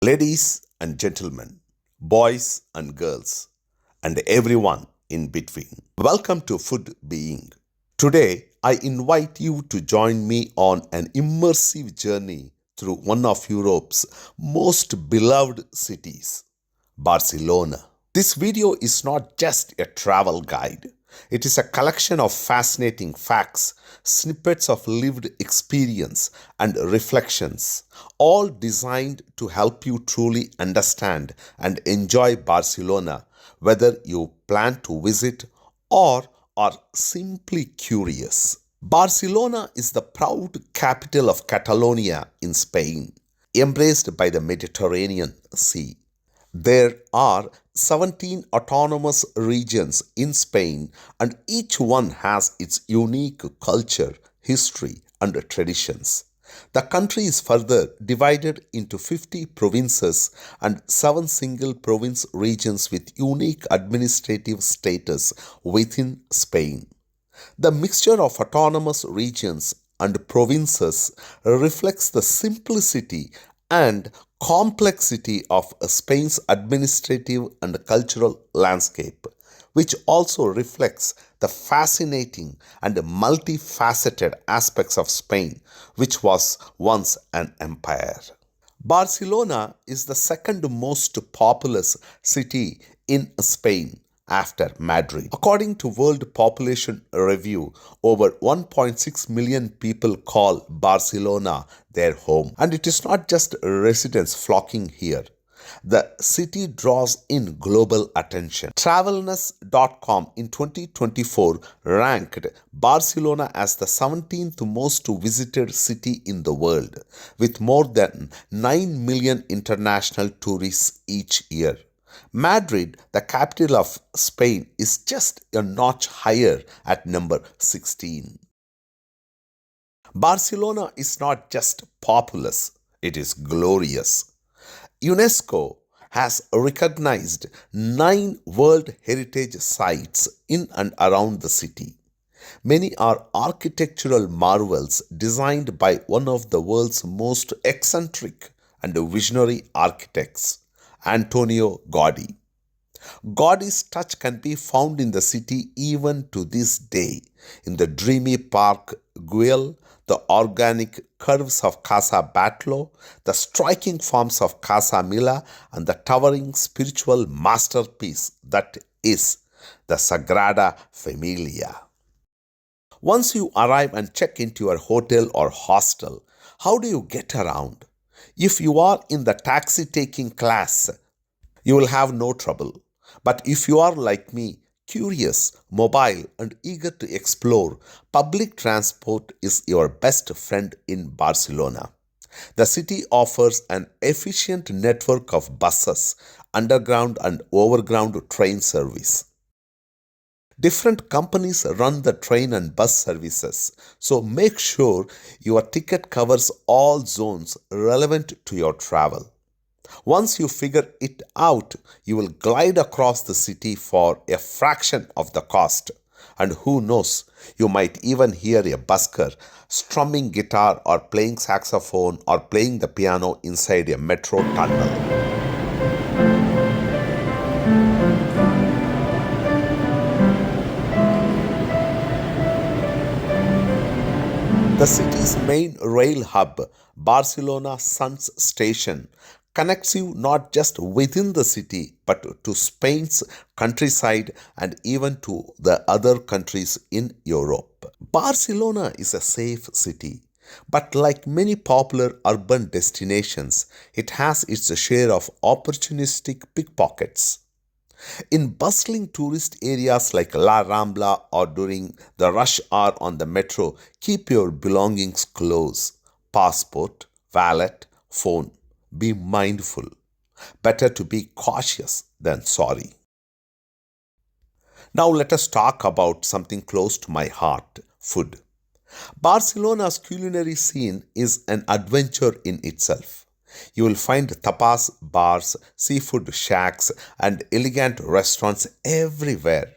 Ladies and gentlemen, boys and girls, and everyone in between. Welcome to Food Being. Today, I invite you to join me on an immersive journey through one of Europe's most beloved cities, Barcelona. This video is not just a travel guide. It is a collection of fascinating facts, snippets of lived experience, and reflections, all designed to help you truly understand and enjoy Barcelona, whether you plan to visit or are simply curious. Barcelona is the proud capital of Catalonia in Spain, embraced by the Mediterranean Sea. There are 17 autonomous regions in Spain, and each one has its unique culture, history, and traditions. The country is further divided into 50 provinces and 7 single province regions with unique administrative status within Spain. The mixture of autonomous regions and provinces reflects the simplicity and complexity of Spain's administrative and cultural landscape, which also reflects the fascinating and multifaceted aspects of Spain, which was once an empire. Barcelona is the second most populous city in Spain after Madrid. According to World Population Review, over 1.6 million people call Barcelona their home. And it is not just residents flocking here. The city draws in global attention. Travelness.com in 2024 ranked Barcelona as the 17th most visited city in the world, with more than 9 million international tourists each year. Madrid, the capital of Spain, is just a notch higher at number 16. Barcelona is not just populous, it is glorious. UNESCO has recognized 9 World Heritage Sites in and around the city. Many are architectural marvels designed by one of the world's most eccentric and visionary architects, Antonio Gaudí. Gaudi's touch can be found in the city even to this day, in the dreamy Park Güell, the organic curves of Casa Batlló, the striking forms of Casa Mila, and the towering spiritual masterpiece that is the Sagrada Familia. Once you arrive and check into your hotel or hostel, how do you get around? If you are in the taxi-taking class, you will have no trouble. But if you are like me, curious, mobile, and eager to explore, public transport is your best friend in Barcelona. The city offers an efficient network of buses, underground and overground train service. Different companies run the train and bus services, so make sure your ticket covers all zones relevant to your travel. Once you figure it out, you will glide across the city for a fraction of the cost. And who knows, you might even hear a busker strumming guitar or playing saxophone or playing the piano inside a metro tunnel. The city's main rail hub, Barcelona Sants Station, connects you not just within the city but to Spain's countryside and even to the other countries in Europe. Barcelona is a safe city, but like many popular urban destinations, it has its share of opportunistic pickpockets. In bustling tourist areas like La Rambla or during the rush hour on the metro, keep your belongings close. Passport, wallet, phone. Be mindful. Better to be cautious than sorry. Now let us talk about something close to my heart, food. Barcelona's culinary scene is an adventure in itself. You will find tapas bars, seafood shacks, and elegant restaurants everywhere.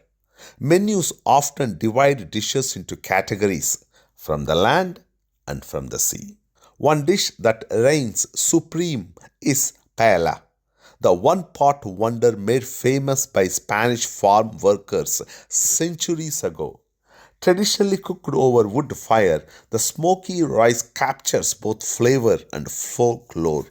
Menus often divide dishes into categories from the land and from the sea. One dish that reigns supreme is paella, the one-pot wonder made famous by Spanish farm workers centuries ago. Traditionally cooked over wood fire, the smoky rice captures both flavor and folklore.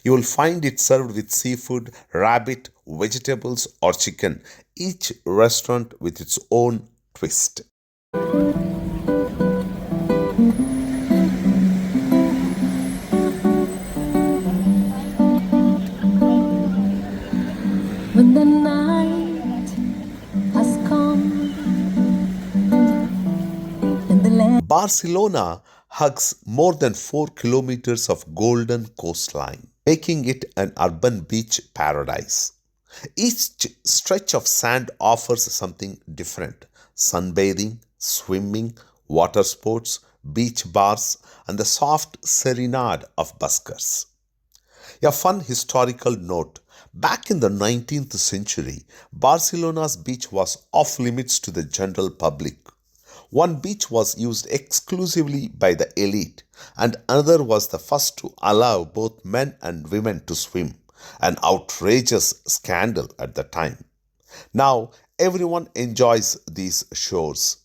You will find it served with seafood, rabbit, vegetables, or chicken, each restaurant with its own twist. When the night has come and the land. Barcelona hugs more than 4 kilometers of golden coastline, making it an urban beach paradise. Each stretch of sand offers something different: sunbathing, swimming, water sports, beach bars, and the soft serenade of buskers. A fun historical note: back in the 19th century, Barcelona's beach was off limits to the general public. One beach was used exclusively by the elite, and another was the first to allow both men and women to swim, an outrageous scandal at the time. Now, everyone enjoys these shores.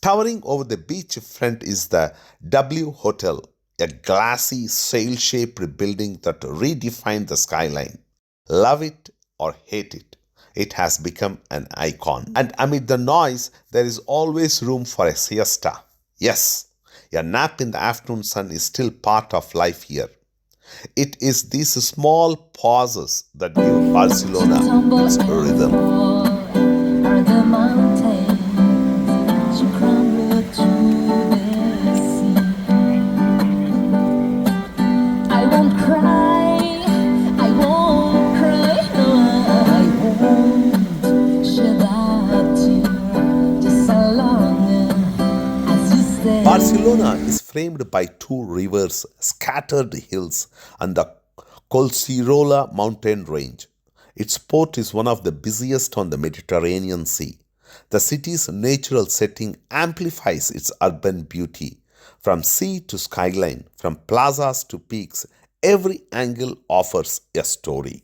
Towering over the beach front is the W Hotel, a glassy, sail-shaped building that redefined the skyline. Love it or hate it, it has become an icon. And amid the noise, there is always room for a siesta. Yes, a nap in the afternoon sun is still part of life here. It is these small pauses that give Barcelona its rhythm. Are the mountains you crumble to the sea? I won't cry, I won't cry, no, I won't shed a tear just so long as you stay. Barcelona is framed by two rivers, scattered hills, and the Collserola mountain range. Its port is one of the busiest on the Mediterranean Sea. The city's natural setting amplifies its urban beauty. From sea to skyline, from plazas to peaks, every angle offers a story.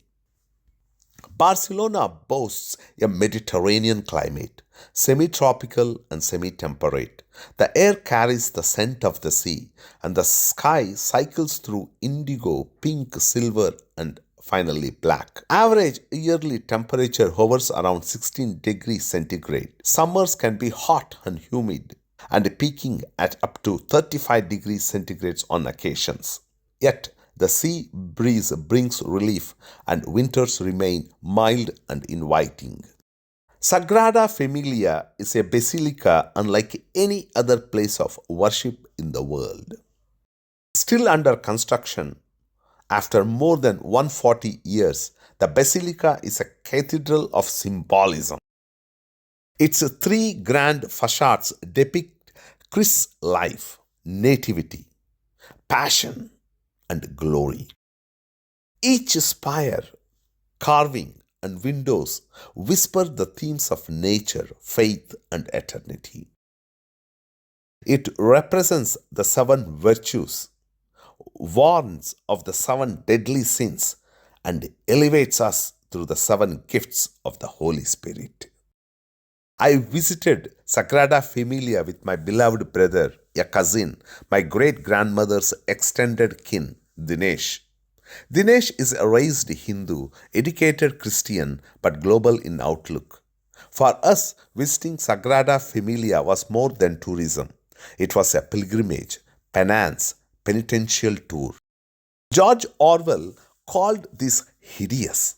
Barcelona boasts a Mediterranean climate, semi-tropical and semi-temperate. The air carries the scent of the sea, and the sky cycles through indigo, pink, silver, and finally black. Average yearly temperature hovers around 16 degrees centigrade. Summers can be hot and humid, and peaking at up to 35 degrees centigrade on occasions. Yet, the sea breeze brings relief, and winters remain mild and inviting. Sagrada Familia is a basilica unlike any other place of worship in the world. Still under construction, after more than 140 years, the basilica is a cathedral of symbolism. Its three grand facades depict Christ's life, nativity, passion, and glory. Each spire, carving, and windows whisper the themes of nature, faith, and eternity. It represents the seven virtues, warns of the seven deadly sins, and elevates us through the seven gifts of the Holy Spirit. I visited Sagrada Familia with my beloved brother, a cousin, my great-grandmother's extended kin, Dinesh. Dinesh is a raised Hindu, educated Christian, but global in outlook. For us, visiting Sagrada Familia was more than tourism. It was a pilgrimage, penance, penitential tour. George Orwell called this hideous.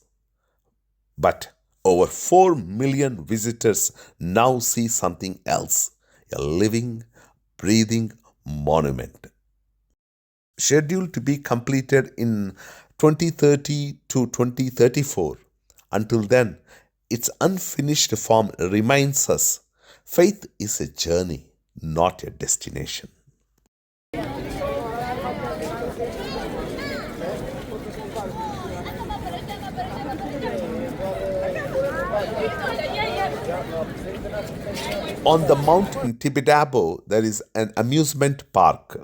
But over 4 million visitors now see something else, a living, breathing monument. Scheduled to be completed in 2030 to 2034. Until then, its unfinished form reminds us faith is a journey, not a destination. On the mountain Tibidabo, there is an amusement park,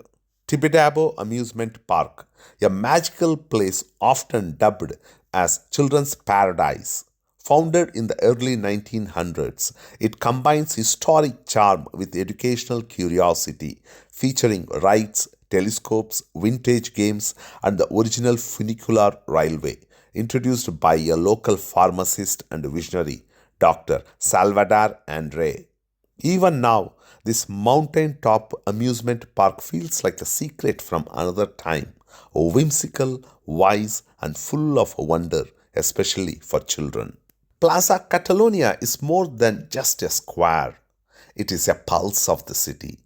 Tibidabo Amusement Park, a magical place often dubbed as Children's Paradise. Founded in the early 1900s, it combines historic charm with educational curiosity, featuring rides, telescopes, vintage games, and the original funicular railway, introduced by a local pharmacist and visionary, Dr. Salvador Andre. Even now, this mountain-top amusement park feels like a secret from another time, whimsical, wise, and full of wonder, especially for children. Plaza Catalunya is more than just a square. It is a pulse of the city.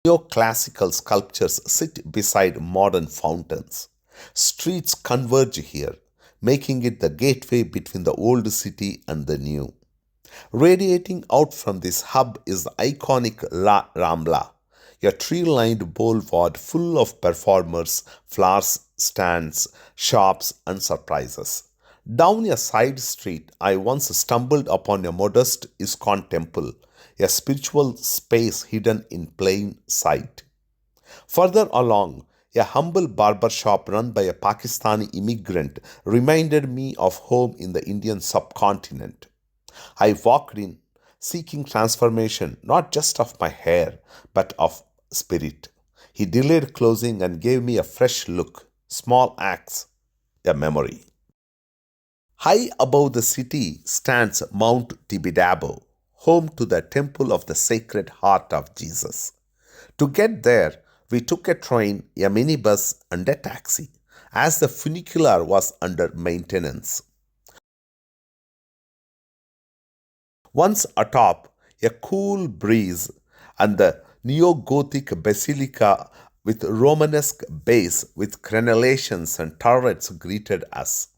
Neoclassical sculptures sit beside modern fountains. Streets converge here, making it the gateway between the old city and the new. Radiating out from this hub is the iconic La Rambla, a tree-lined boulevard full of performers, flowers stands, shops, and surprises. Down a side street, I once stumbled upon a modest ISKCON temple, a spiritual space hidden in plain sight. Further along, a humble barber shop run by a Pakistani immigrant reminded me of home in the Indian subcontinent. I walked in, seeking transformation not just of my hair, but of spirit. He delayed closing and gave me a fresh look, small acts, a memory. High above the city stands Mount Tibidabo, home to the Temple of the Sacred Heart of Jesus. To get there, we took a train, a minibus, and a taxi, as the funicular was under maintenance. Once atop, a cool breeze and the neo-Gothic basilica with Romanesque base with crenellations and turrets greeted us.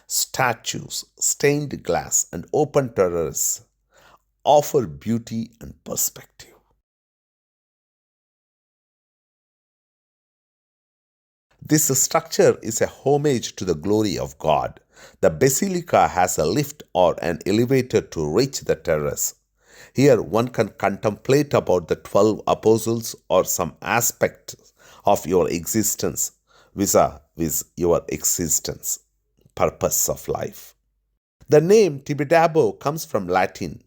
Statues, stained glass, and open terraces offer beauty and perspective. This structure is a homage to the glory of God. The basilica has a lift or an elevator to reach the terrace. Here one can contemplate about the 12 apostles or some aspect of your existence vis-a-vis your existence, purpose of life. The name Tibidabo comes from Latin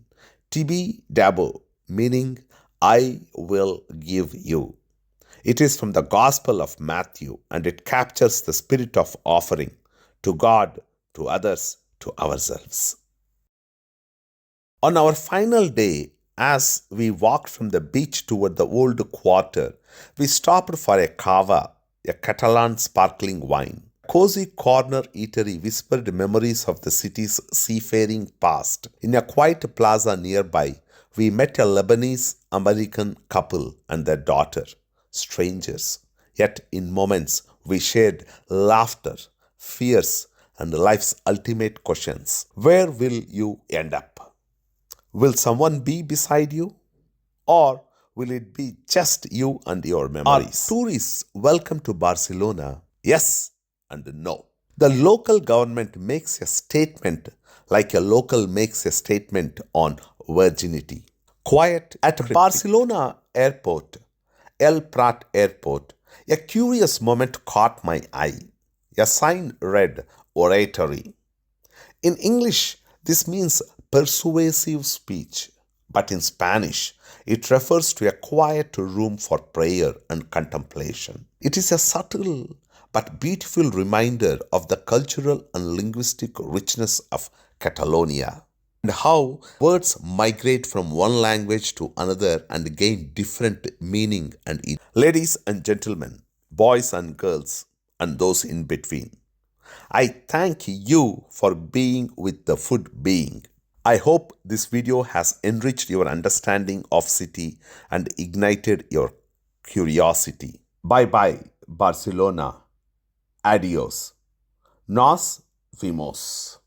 Tibidabo, meaning I will give you. It is from the Gospel of Matthew, and it captures the spirit of offering to God, to others, to ourselves. On our final day, as we walked from the beach toward the old quarter, we stopped for a cava, a Catalan sparkling wine. Cozy corner eatery whispered memories of the city's seafaring past. In a quiet plaza nearby, we met a Lebanese-American couple and their daughter. Strangers, yet in moments we shared laughter, fears, and life's ultimate questions. Where will you end up? Will someone be beside you? Or will it be just you and your memories? Are tourists welcome to Barcelona? Yes and no. The local government makes a statement like a local makes a statement on virginity. Quiet at Barcelona airport, El Prat Airport, a curious moment caught my eye. A sign read oratory. In English, this means persuasive speech, but in Spanish, it refers to a quiet room for prayer and contemplation. It is a subtle but beautiful reminder of the cultural and linguistic richness of Catalonia, and how words migrate from one language to another and gain different meaning and idea. Ladies and gentlemen, boys and girls, and those in between, I thank you for being with the food being. I hope this video has enriched your understanding of city and ignited your curiosity. Bye bye, Barcelona. Adios. Nos vimos.